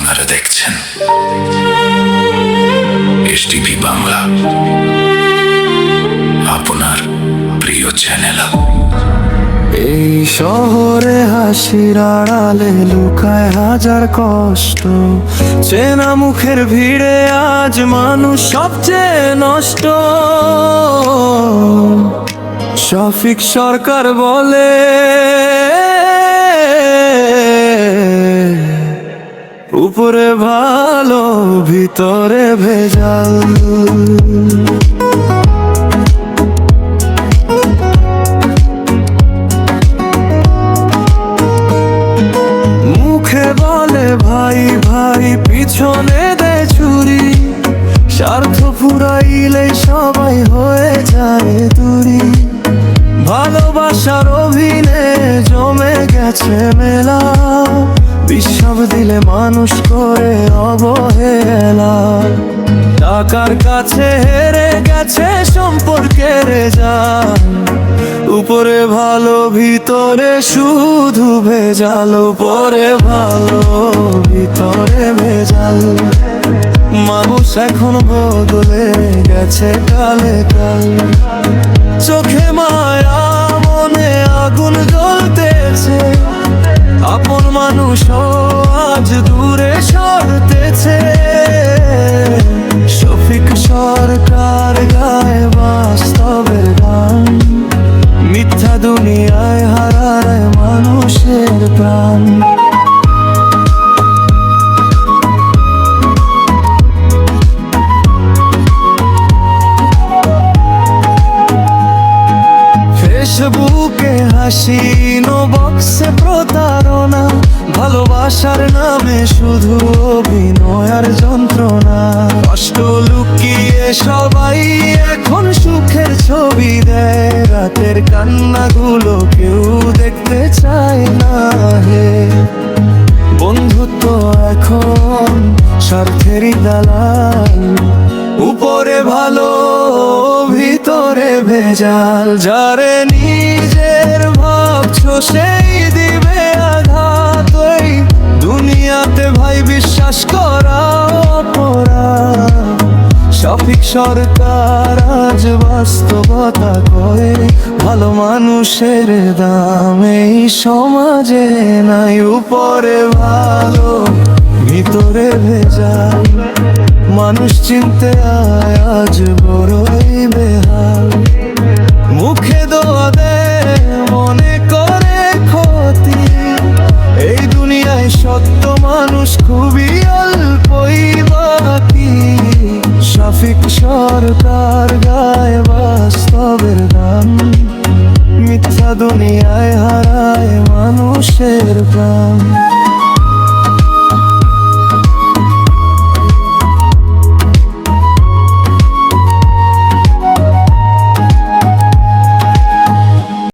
আপনারা দেখছেন এসটিভি বাংলা, আপনার প্রিয় চ্যানেল। এই শহরে হাসির আড়ালে লুকায় হাজার কষ্ট, চেনা মুখের ভিড়ে আজ মানুষ সবচেয়ে নষ্ট। শফিক সরকার বলে উপরে ভালো ভিতরে ভেজাল। মুখে বলে ভাই ভাই, পিছনে দেয় ছুরি, স্বার্থ ফুরাইলে সবাই হয়ে যায় দূরি। ভালোবাসার অভিনে জমে গেছে মেলা, বিশ্বাস দিলে মানুষ করে অবহেলা। টাকার কাছে হেরে গেছে সম্পর্কের জাল, উপরে ভালো ভিতরে শুধু ভেজাল। উপরে ভালো ভিতরে ভেজাল, মানুষ এখন বদলে গেছে কালে কাল। চোখে মায়া মনে আগুন জ্বলতেছে, আপন মানুষও আজ দূরে সরতেছে। শফিক সরকার গায় বাস্তবের গান, মিথ্যা দুনিয়ায় হারায় মানুষের প্রাণ। ফেসবুকে হাসি, নো বক্সে প্রতারণা, ভালোবাসার নামে শুধু অভিনয় আর যন্ত্রণা। কষ্ট লুকিয়ে সবাই এখন সুখের ছবি দেয়, রাতের কান্নাগুলো কেউ দেখতে চায় না। হে বন্ধুত্ব এখন স্বার্থেরই দালাল, উপরে ভালো ভিতরে ভেজাল। যারে নিজের ভাবছো সেই দিবে আঘাত, ওই দুনিয়াতে ভাই বিশ্বাস করা অপরাধ। শফিক সরকার আজ বাস্তবতা কয়ে, ভালো মানুষের দাম এই সমাজে নাই। উপরে ভালো ভিতরে ভেজাল, মানুষ চিনতে আজ বড়ই বেহাল। মুখে দোয়া দেয় মনে করে ক্ষতি, এই দুনিয়ায় সত্য মানুষ খুবই অল্পই বাকি। শফিক সরকার গায় বাস্তবের গান, মিথ্যা দুনিয়ায় হারায় মানুষের প্রাণ।